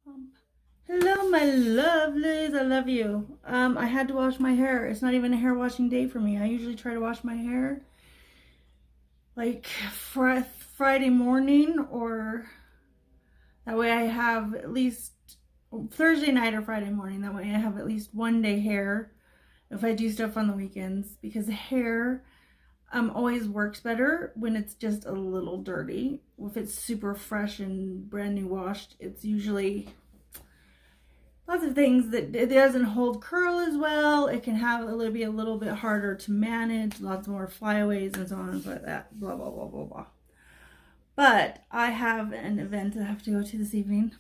Hello, my lovelies. I love you. I had to wash my hair. It's not even a hair washing day for me. I usually try to wash my hair like Friday morning, or that way I have at least Thursday night or Friday morning. That way I have at least one day hair if I do stuff on the weekends, because hair always works better when it's just a little dirty. If it's super fresh and brand new washed, it's usually lots of things that it doesn't hold curl as well. It can have be a little bit harder to manage, lots more flyaways and so on and so like that. Blah blah blah blah blah. But I have an event I have to go to this evening.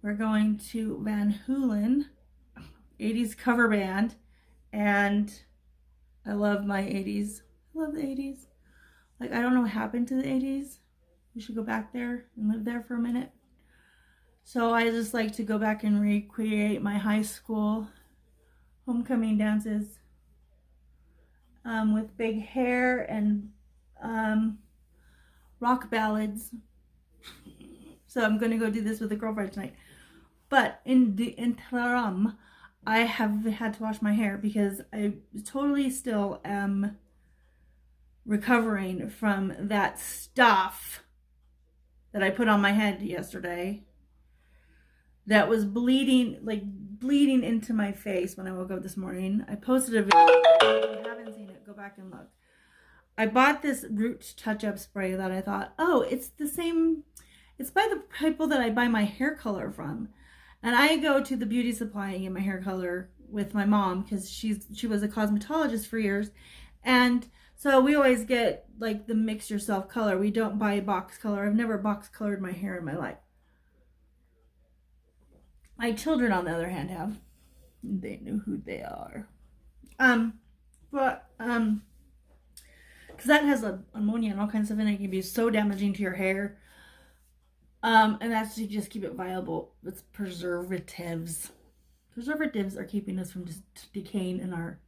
We're going to Van Halen, 80s cover band, and I love my 80s. I love the 80s. Like, I don't know what happened to the 80s. We should go back there and live there for a minute. So I just like to go back and recreate my high school homecoming dances with big hair and rock ballads. So I'm going to go do this with a girlfriend tonight. But in the interim, I have had to wash my hair because I totally still am recovering from that stuff that I put on my head yesterday that was bleeding into my face when I woke up this morning. I posted a video. If you haven't seen it, go back and look. I bought this root touch-up spray that I thought, oh, it's the same. It's by the people that I buy my hair color from. And I go to the beauty supply and get my hair color with my mom because she was a cosmetologist for years. And so we always get like the mix yourself color. We don't buy box color. I've never box colored my hair in my life. My children, on the other hand, have. They know who they are. Because that has ammonia and all kinds of stuff in it. It can be so damaging to your hair. And that's to just keep it viable. It's preservatives. Preservatives are keeping us from just decaying in our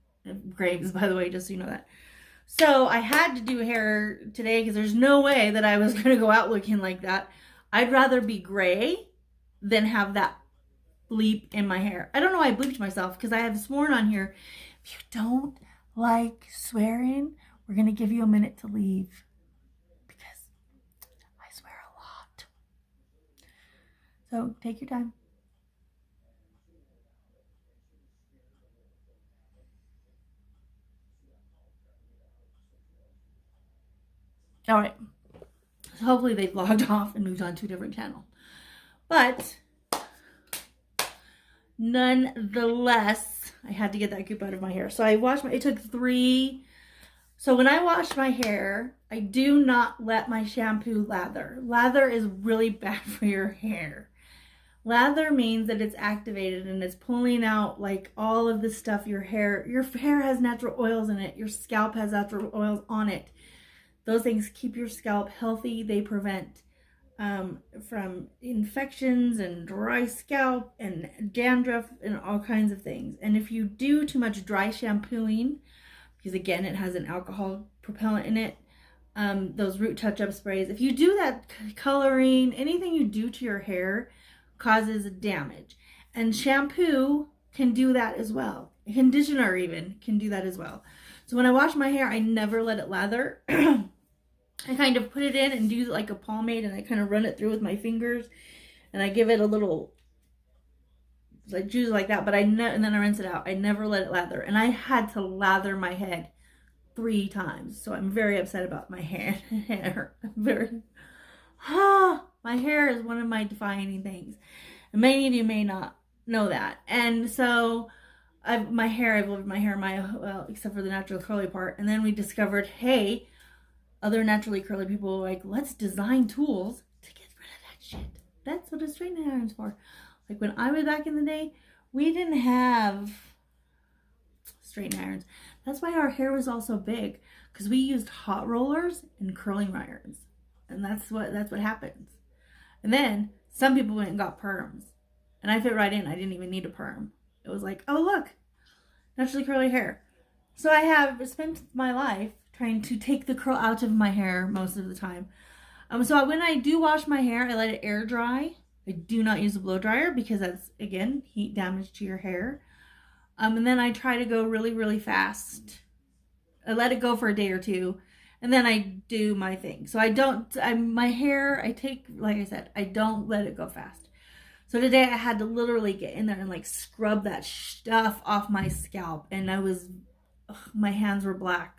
graves, by the way, just so you know that. So I had to do hair today because there's no way that I was going to go out looking like that. I'd rather be gray than have that bleep in my hair. I don't know why I bleeped myself because I have sworn on here, if you don't like swearing, we're going to give you a minute to leave. Because I swear a lot. So take your time. All right. So hopefully they've logged off and moved on to a different channel. But nonetheless, I had to get that goop out of my hair. So I washed it took 3. So when I wash my hair, I do not let my shampoo lather. Lather is really bad for your hair. Lather means that it's activated and it's pulling out like all of the stuff your hair has natural oils in it. Your scalp has natural oils on it. Those things keep your scalp healthy. They prevent from infections and dry scalp and dandruff and all kinds of things. And if you do too much dry shampooing, because again, it has an alcohol propellant in it, those root touch-up sprays, if you do that, coloring, anything you do to your hair causes damage. And shampoo can do that as well. Conditioner even can do that as well. So when I wash my hair, I never let it lather. I kind of put it in and do like a pomade, and I kind of run it through with my fingers, and I give it a little like juice like that, but and then I rinse it out. I never let it lather, and I had to lather my head 3 times, so I'm very upset about my hair. My hair is one of my defining things, and many of you may not know that. And so I've lived my hair well, except for the natural curly part, and then we discovered, hey, other naturally curly people were like, let's design tools to get rid of that shit. That's what a straightening iron's for. Like when I was back in the day, we didn't have straightening irons. That's why our hair was all so big, because we used hot rollers and curling irons. And that's what happens. And then some people went and got perms. And I fit right in. I didn't even need a perm. It was like, oh look, naturally curly hair. So I have spent my life trying to take the curl out of my hair most of the time. So when I do wash my hair, I let it air dry I do not use a blow dryer because that's, again, heat damage to your hair. And then I try to go really, really fast. I let it go for a day or two, and then I do my thing. So my hair, I take, like I said, I don't let it go fast. So today I had to literally get in there and like scrub that stuff off my scalp. And my hands were black.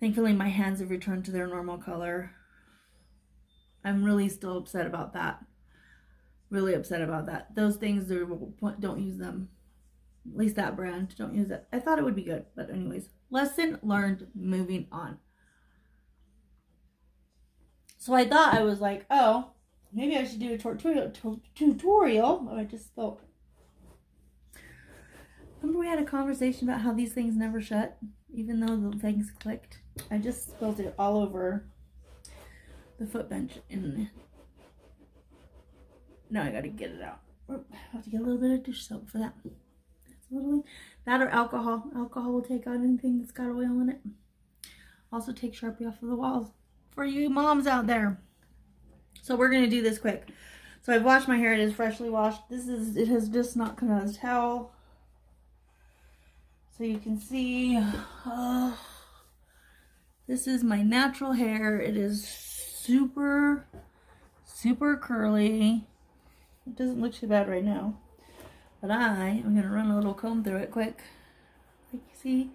Thankfully, my hands have returned to their normal color. I'm really still upset about that. Really upset about that. Those things, don't use them. At least that brand, don't use it. I thought it would be good, but anyways, lesson learned, moving on. So I thought, I was like, oh, maybe I should do a tutorial. I just thought, remember we had a conversation about how these things never shut, even though the things clicked? I just spilled it all over the foot bench, and now I gotta get it out. I have to get a little bit of dish soap for that. That or alcohol. Alcohol will take out anything that's got oil in it. Also take Sharpie off of the walls for you moms out there. So we're gonna do this quick. So I've washed my hair. It is freshly washed. It has just not come out of the towel. So you can see, this is my natural hair. It is super, super curly. It doesn't look too bad right now. But I'm going to run a little comb through it quick. Like you see,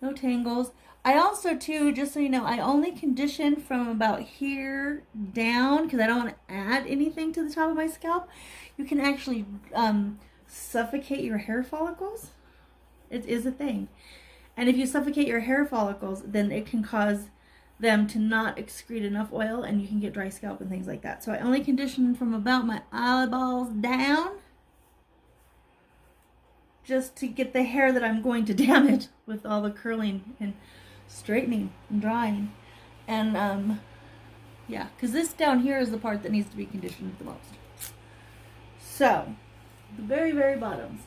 no tangles. I also, too, just so you know, I only condition from about here down because I don't want to add anything to the top of my scalp. You can actually suffocate your hair follicles. It is a thing. And if you suffocate your hair follicles, then it can cause them to not excrete enough oil, and you can get dry scalp and things like that. So I only condition from about my eyeballs down, just to get the hair that I'm going to damage with all the curling and straightening and drying. And yeah, because this down here is the part that needs to be conditioned the most. So the very, very bottoms.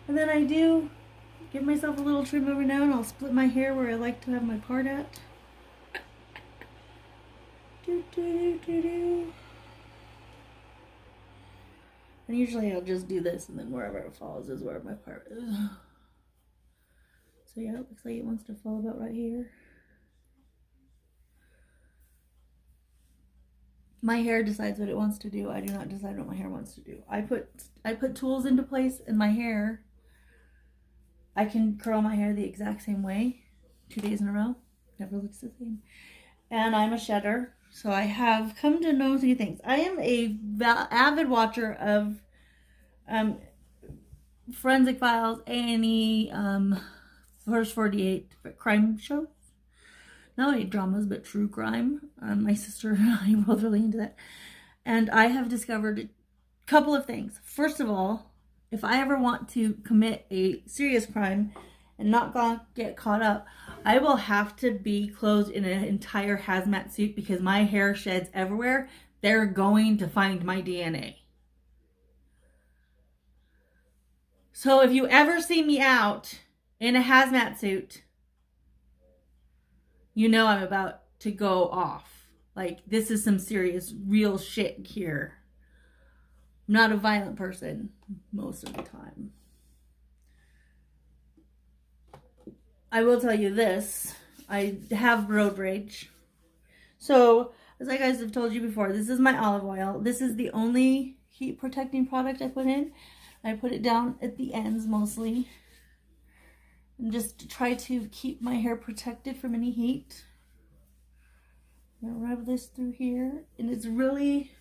And then I do give myself a little trim every now and then. I'll split my hair where I like to have my part at. And usually I'll just do this, and then wherever it falls is where my part is. So yeah, it looks like it wants to fall about right here. My hair decides what it wants to do. I do not decide what my hair wants to do. I put tools into place in my hair. I can curl my hair the exact same way 2 days in a row. Never looks the same. And I'm a shedder. So I have come to know 3 things. I am a avid watcher of Forensic Files, A&E, First 48 crime shows. Not only dramas, but true crime. My sister and I are both really into that. And I have discovered a couple of things. First of all, if I ever want to commit a serious crime and not get caught up, I will have to be clothed in an entire hazmat suit because my hair sheds everywhere. They're going to find my DNA. So if you ever see me out in a hazmat suit, you know I'm about to go off. Like, this is some serious, real shit here. I'm not a violent person most of the time. I will tell you this. I have road rage. So, as I guys have told you before, this is my olive oil. This is the only heat protecting product I put in. I put it down at the ends mostly. And just to try to keep my hair protected from any heat. I'm gonna rub this through here. And it's really,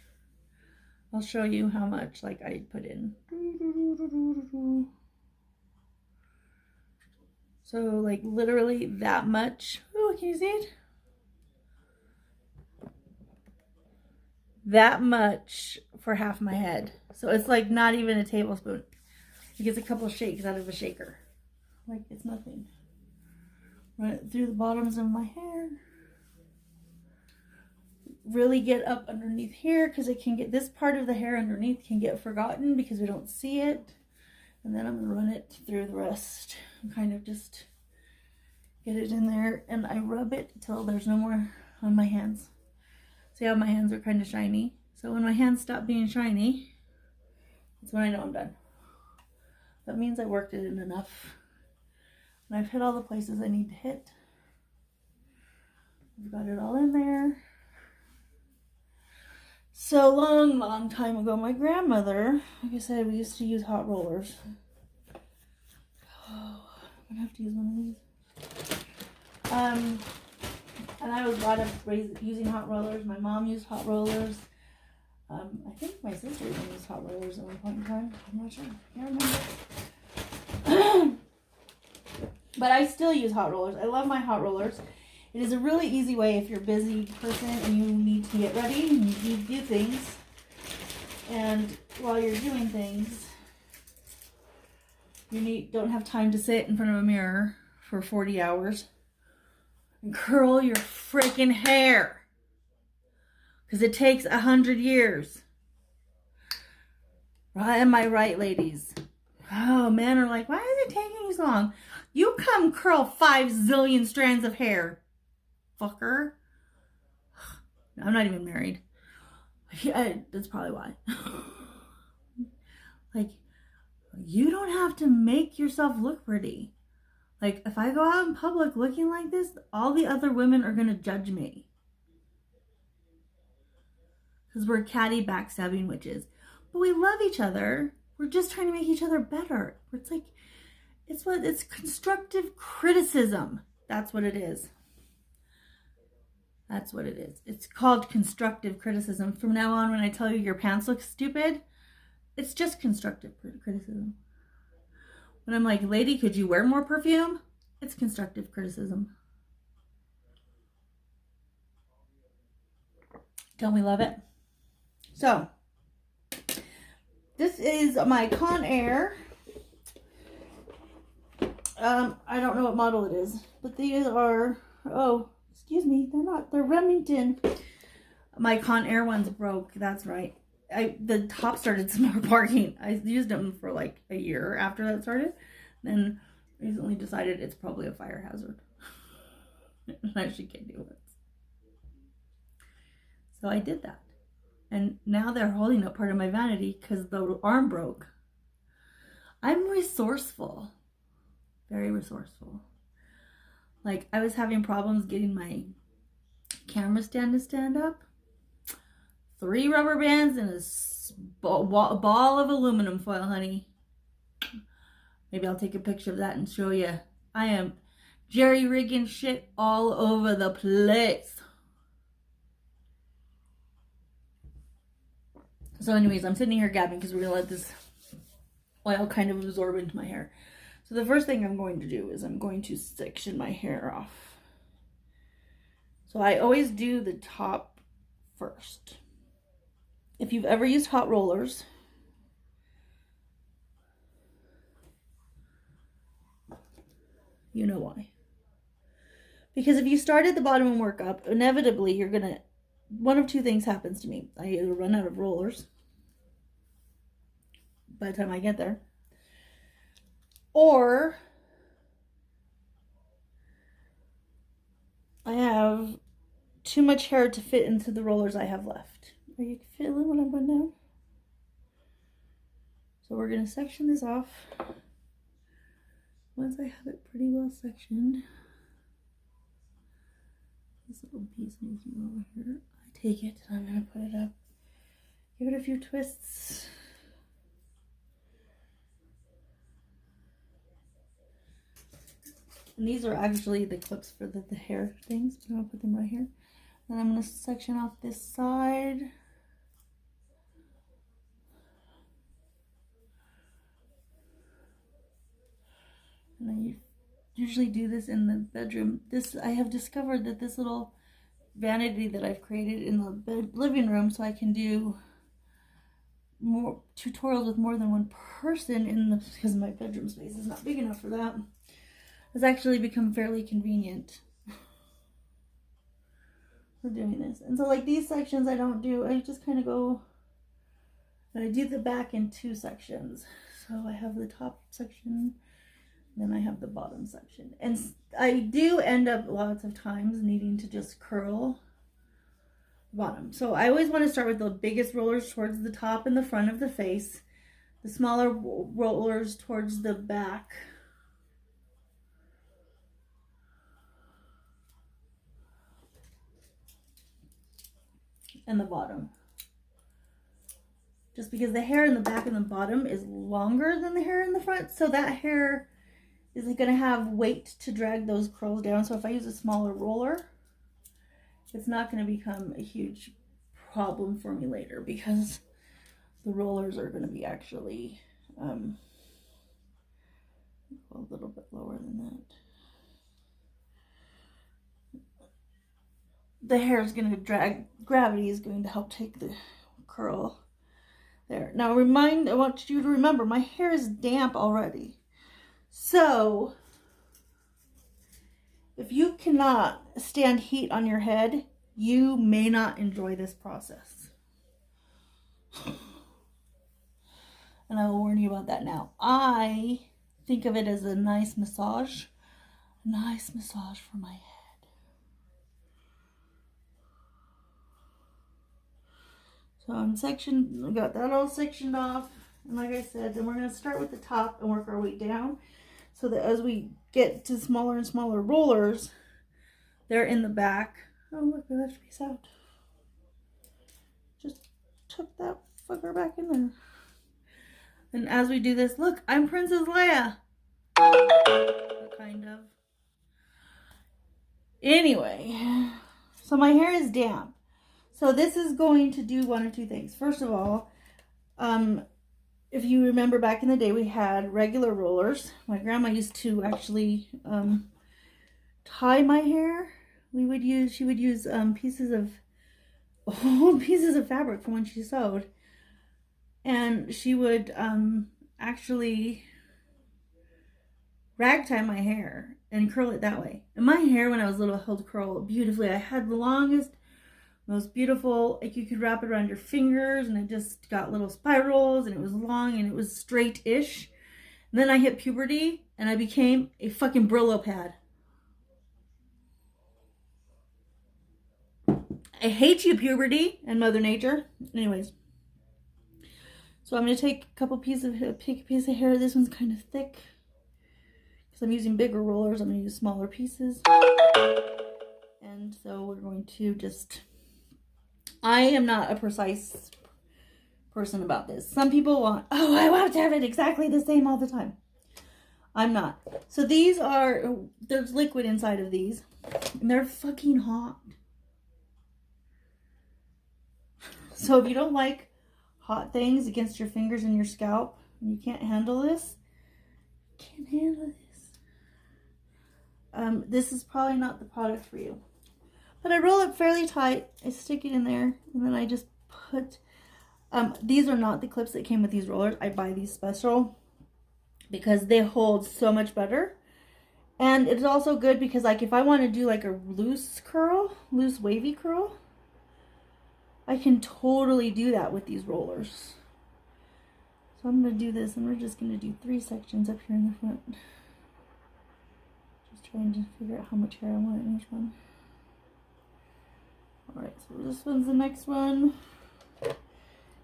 I'll show you how much like I put in. So like literally that much. Oh, can you see it? That much for half my head. So it's like not even a tablespoon. It gets a couple of shakes out of a shaker. Like it's nothing. Run it through the bottoms of my hair. Really get up underneath here because it can get, this part of the hair underneath can get forgotten because we don't see it. And then I'm going to run it through the rest and kind of just get it in there. And I rub it till there's no more on my hands. See how my hands are kind of shiny? So when my hands stop being shiny, that's when I know I'm done. That means I worked it in enough. And I've hit all the places I need to hit. I've got it all in there. So long time ago, my grandmother, like I said, we used to use hot rollers. Oh, I'm gonna have to use one of these. And I was brought up using hot rollers. My mom used hot rollers. I think my sister even used hot rollers at one point in time. I'm not sure. I can't remember. But I still use hot rollers. I love my hot rollers. It is a really easy way if you're a busy person and you need to get ready and you need to do things. And while you're doing things, you don't have time to sit in front of a mirror for 40 hours and curl your freaking hair. Because it takes 100 years. Right? Am I right, ladies? Oh, men are like, why is it taking you so long? You come curl 5 zillion strands of hair. Fucker. I'm not even married. That's probably why. Like, you don't have to make yourself look pretty. Like, if I go out in public looking like this, all the other women are going to judge me. Because we're catty backstabbing witches. But we love each other. We're just trying to make each other better. It's like, it's constructive criticism. That's what it is. That's what it is. It's called constructive criticism. From now on, when I tell you your pants look stupid, it's just constructive criticism. When I'm like, lady, could you wear more perfume? It's constructive criticism. Don't we love it? So, this is my Conair. I don't know what model it is, but these are, oh, excuse me, they're Remington. My Conair ones broke, that's right. The top started small parking. I used them for like a year after that started. Then recently decided it's probably a fire hazard. I actually can't deal with it. So I did that. And now they're holding up part of my vanity because the arm broke. I'm resourceful. Very resourceful. Like, I was having problems getting my camera stand to stand up. 3 rubber bands and a ball of aluminum foil, honey. Maybe I'll take a picture of that and show you. I am jerry-rigging shit all over the place. So anyways, I'm sitting here gabbing because we're going to let this oil kind of absorb into my hair. So the first thing I'm going to do is I'm going to section my hair off. So I always do the top first. If you've ever used hot rollers, you know why. Because if you start at the bottom and work up, inevitably you're going to, one of 2 things happens to me. I either run out of rollers by the time I get there, or I have too much hair to fit into the rollers I have left. Are you feeling what I'm putting down? So we're going to section this off. Once I have it pretty well sectioned, this little piece needs to go over here. I take it and I'm going to put it up. Give it a few twists. And these are actually the clips for the hair things. I'm going to put them right here. Then I'm going to section off this side. And I usually do this in the bedroom. I have discovered that this little vanity that I've created in the living room, so I can do more tutorials with more than one person because my bedroom space is not big enough for that, has actually become fairly convenient for doing this. And so like these sections I don't do, I just kind of go, and I do the back in 2 sections. So I have the top section, then I have the bottom section. And I do end up lots of times needing to just curl bottom. So I always want to start with the biggest rollers towards the top and the front of the face, the smaller rollers towards the back. And the bottom. Just because the hair in the back and the bottom is longer than the hair in the front, so that hair is going to have weight to drag those curls down. So if I use a smaller roller, it's not going to become a huge problem for me later, because the rollers are going to be actually a little bit lower than that. The hair is going to drag, gravity is going to help take the curl there. Now I want you to remember, my hair is damp already. So if you cannot stand heat on your head, you may not enjoy this process. And I will warn you about that now. I think of it as a nice massage for my head. So I got that all sectioned off. And like I said, then we're going to start with the top and work our way down, so that as we get to smaller and smaller rollers, they're in the back. Oh, look, I left a piece out. Just took that fucker back in there. And as we do this, look, I'm Princess Leia. Kind of. Anyway, so my hair is damp. So this is going to do one of two things. First of all, if you remember back in the day, we had regular rollers. My grandma used to actually tie my hair. She would use pieces of fabric from when she sewed, and she would actually rag tie my hair and curl it that way. And my hair, when I was little, held curl beautifully. I had the longest, most beautiful, like you could wrap it around your fingers, and it just got little spirals, and it was long, and it was straight-ish. And then I hit puberty, and I became a fucking Brillo pad. I hate you, puberty and Mother Nature. Anyways, so I'm going to take a piece of hair. This one's kind of thick, because I'm using bigger rollers. I'm going to use smaller pieces. And so we're going to just... I am not a precise person about this. Some people want, oh, I want to have it exactly the same all the time. I'm not. So these are, there's liquid inside of these, and they're fucking hot. So if you don't like hot things against your fingers and your scalp, and you can't handle this, this is probably not the product for you. But I roll it fairly tight. I stick it in there, and then I just put, these are not the clips that came with these rollers. I buy these special because they hold so much better. And it's also good because, like, if I want to do like a loose wavy curl, I can totally do that with these rollers. So I'm going to do this, and we're just going to do 3 sections up here in the front. Just trying to figure out how much hair I want in each one. Alright, so this one's the next one. And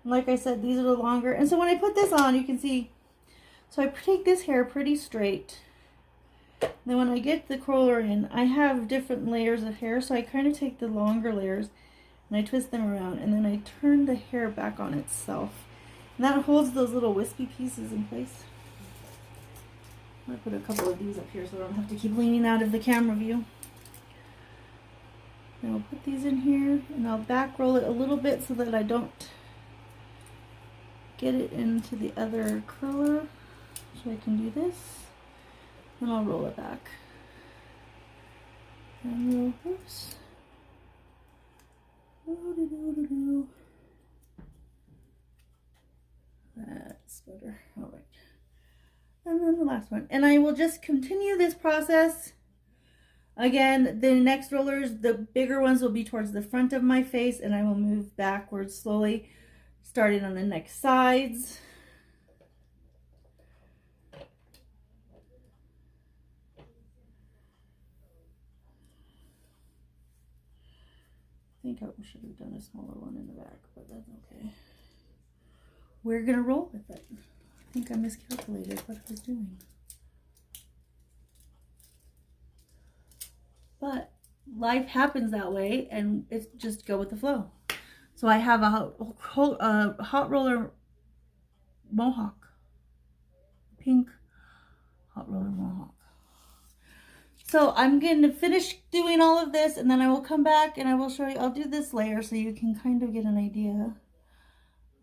like I said, these are the longer. And so when I put this on, you can see, so I take this hair pretty straight. Then when I get the curler in, I have different layers of hair. So I kind of take the longer layers and I twist them around. And then I turn the hair back on itself. And that holds those little wispy pieces in place. I'm going to put a couple of these up here so I don't have to keep leaning out of the camera view. And I'll put these in here, and I'll back roll it a little bit so that I don't get it into the other curler. So I can do this, and I'll roll it back. And roll this. That's better. All right. And then the last one. And I will just continue this process. Again, the next rollers, the bigger ones will be towards the front of my face, and I will move backwards slowly, starting on the next sides. think I should have done a smaller one in the back, but that's okay. We're gonna roll with it. I think I miscalculated what I was doing. But life happens that way, and it's just go with the flow. So I have a hot roller mohawk, pink hot roller mohawk. So I'm going to finish doing all of this, and then I will come back and I will show you. I'll do this layer so you can kind of get an idea of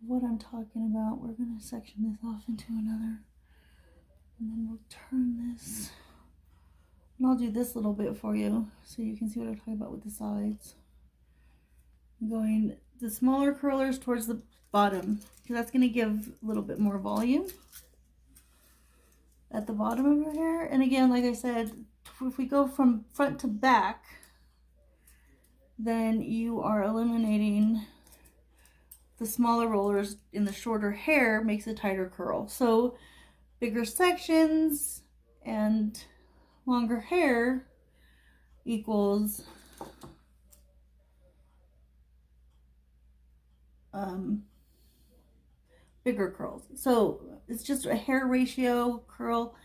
what I'm talking about. We're going to section this off into another, and then we'll turn this. And I'll do this little bit for you so you can see what I'm talking about with the sides. I'm going the smaller curlers towards the bottom, because that's going to give a little bit more volume at the bottom of your hair. And again, like I said, if we go from front to back, then you are eliminating the smaller rollers in the shorter hair, makes a tighter curl. So bigger sections and longer hair equals bigger curls. So it's just a hair ratio curl.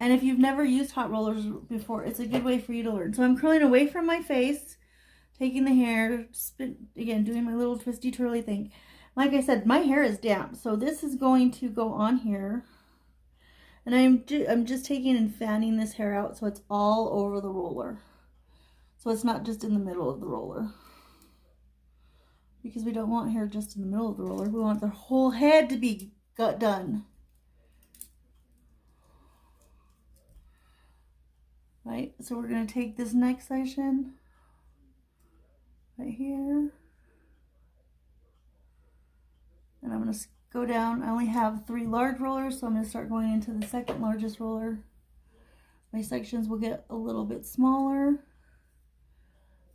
And if you've never used hot rollers before, it's a good way for you to learn. So I'm curling away from my face, taking the hair, again, doing my little twisty twirly thing. Like I said, my hair is damp, so this is going to go on here. And I'm just taking and fanning this hair out so it's all over the roller. So it's not just in the middle of the roller. Because we don't want hair just in the middle of the roller. We want the whole head to be done. Right, so we're going to take this next section right here, and I'm going to go down. I only have 3 large rollers, so I'm going to start going into the second largest roller. My sections will get a little bit smaller.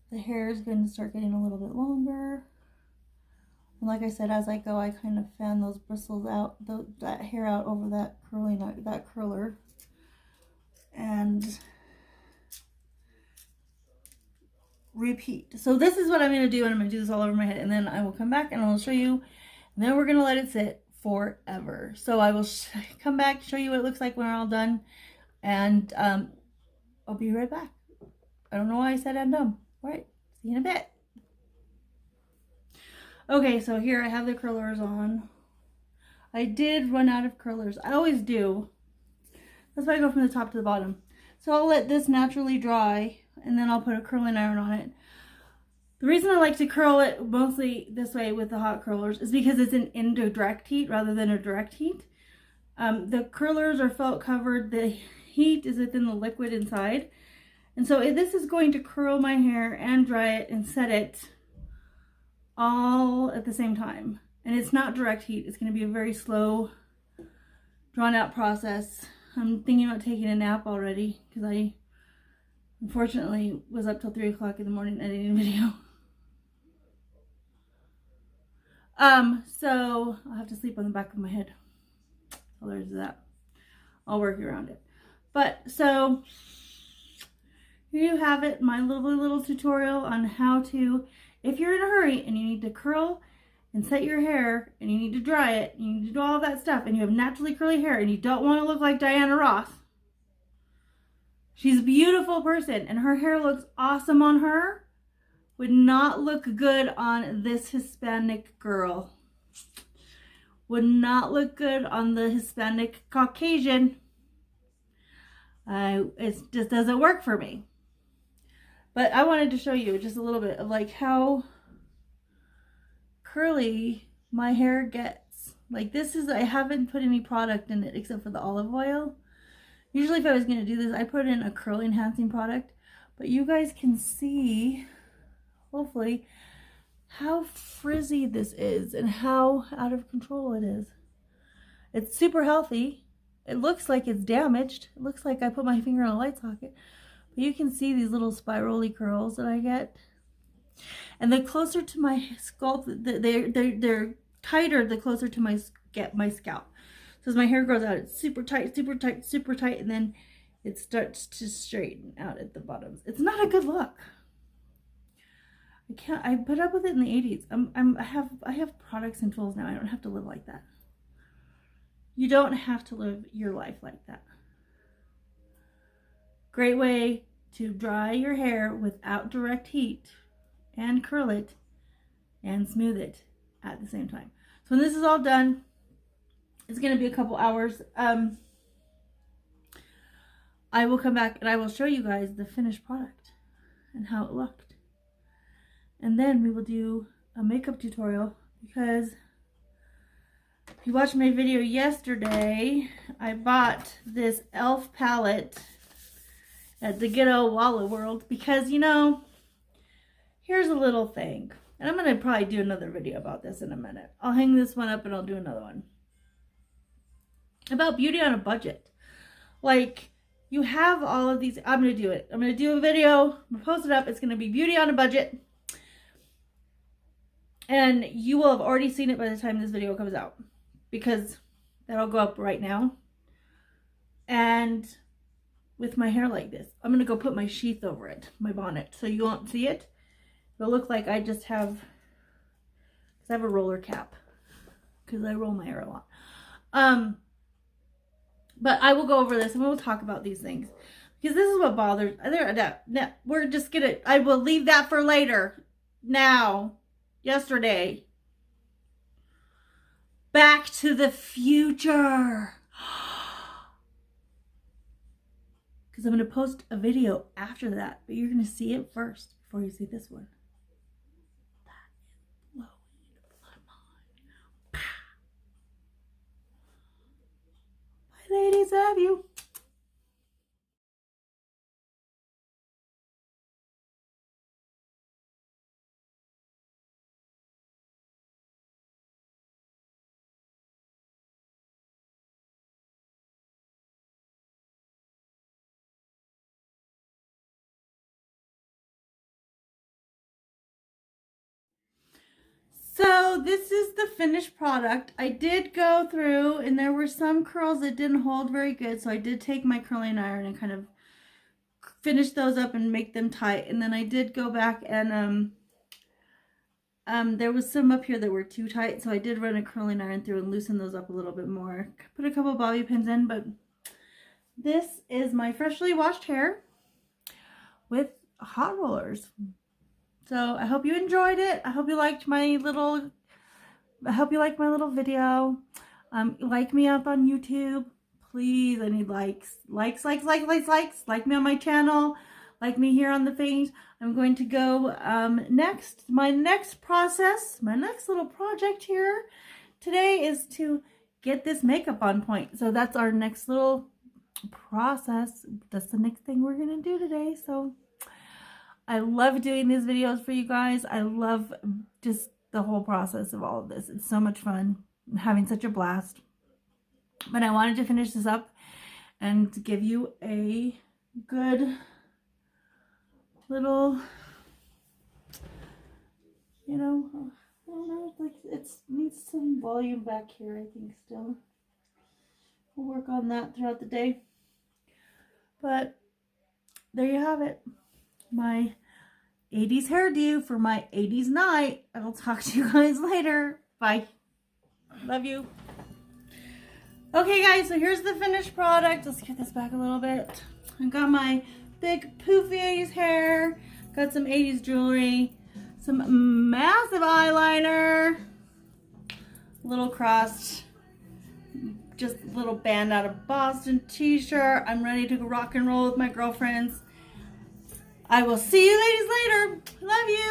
The hair is going to start getting a little bit longer. And like I said, as I go, I kind of fan those bristles out, that hair out over that curler. And repeat. So this is what I'm going to do, and I'm going to do this all over my head, and then I will come back and I'll show you, and then we're going to let it sit forever. So I will come back, show you what it looks like when we're all done, and I'll be right back. I don't know why I said I'm done. All right, see you in a bit. Okay, so here I have the curlers on. I did run out of curlers. I always do. That's why I go from the top to the bottom. So I'll let this naturally dry, and then I'll put a curling iron on it. The reason I like to curl it mostly this way with the hot curlers is because it's an indirect heat rather than a direct heat. The curlers are felt covered. The heat is within the liquid inside. And so this is going to curl my hair and dry it and set it all at the same time. And it's not direct heat. It's going to be a very slow, drawn out process. I'm thinking about taking a nap already because I unfortunately was up till 3 o'clock in the morning editing a video. So I'll have to sleep on the back of my head. So there's that. I'll work around it. But so here you have it, my little tutorial on how to, if you're in a hurry and you need to curl and set your hair and you need to dry it, and you need to do all that stuff, and you have naturally curly hair and you don't want to look like Diana Ross. She's a beautiful person and her hair looks awesome on her. Would not look good on this Hispanic girl. Would not look good on the Hispanic Caucasian. It just doesn't work for me. But I wanted to show you just a little bit of like how curly my hair gets. Like this is, I haven't put any product in it except for the olive oil. Usually if I was going to do this, I put in a curl enhancing product. But you guys can see, hopefully, how frizzy this is and how out of control it is. It's super healthy. It looks like it's damaged. It looks like I put my finger on a light socket. But you can see these little spirally curls that I get. And the closer to my scalp, they're tighter the closer to my scalp. So as my hair grows out, it's super tight, super tight, super tight, and then it starts to straighten out at the bottoms. It's not a good look. I put up with it in the 80s. I have products and tools now. I don't have to live like that. You don't have to live your life like that. Great way to dry your hair without direct heat and curl it and smooth it at the same time. So when this is all done, it's going to be a couple hours. I will come back and I will show you guys the finished product and how it looked. And then we will do a makeup tutorial, because if you watched my video yesterday, I bought this e.l.f. palette at the Ghetto Walla World because, you know, here's a little thing. And I'm going to probably do another video about this in a minute. I'll hang this one up and I'll do another one. About beauty on a budget. Like, you have all of these. I'm going to do it. I'm going to do a video. I'm going to post it up. It's going to be beauty on a budget. And you will have already seen it by the time this video comes out, because that'll go up right now. And with my hair like this, I'm going to go put my sheath over it, my bonnet, so you won't see it. It'll look like I just have, because I have a roller cap, because I roll my hair a lot. But I will go over this and we'll talk about these things, because this is what bothers. We're just gonna. I will leave that for later. Now, yesterday, Back to the Future. Because I'm going to post a video after that, but you're going to see it first before you see this one. That is blowing my mind. Bye, ladies. Love you. So this is the finished product. I did go through and there were some curls that didn't hold very good. So I did take my curling iron and kind of finish those up and make them tight. And then I did go back and there was some up here that were too tight. So I did run a curling iron through and loosen those up a little bit more. Put a couple bobby pins in, but this is my freshly washed hair with hot rollers. So I hope you enjoyed it. I hope you liked my little video. Like me up on YouTube. Please, I need likes. Likes. Like me on my channel. Like me here on the page. I'm going to go next. My next little project here today is to get this makeup on point. So that's our next little process. That's the next thing we're going to do today. So I love doing these videos for you guys. I love just the whole process of all of this. It's so much fun. I'm having such a blast. But I wanted to finish this up and to give you a good little, you know, I don't know, like it needs some volume back here, I think still. We'll work on that throughout the day. But there you have it. My 80s hairdo for my 80s night. I'll talk to you guys later. Bye. Love you. Okay guys, so here's the finished product. Let's get this back a little bit. I got my big poofy 80s hair. Got some 80s jewelry. Some massive eyeliner. Little crust. Just a little band out of Boston t-shirt. I'm ready to rock and roll with my girlfriends. I will see you ladies later. Love you.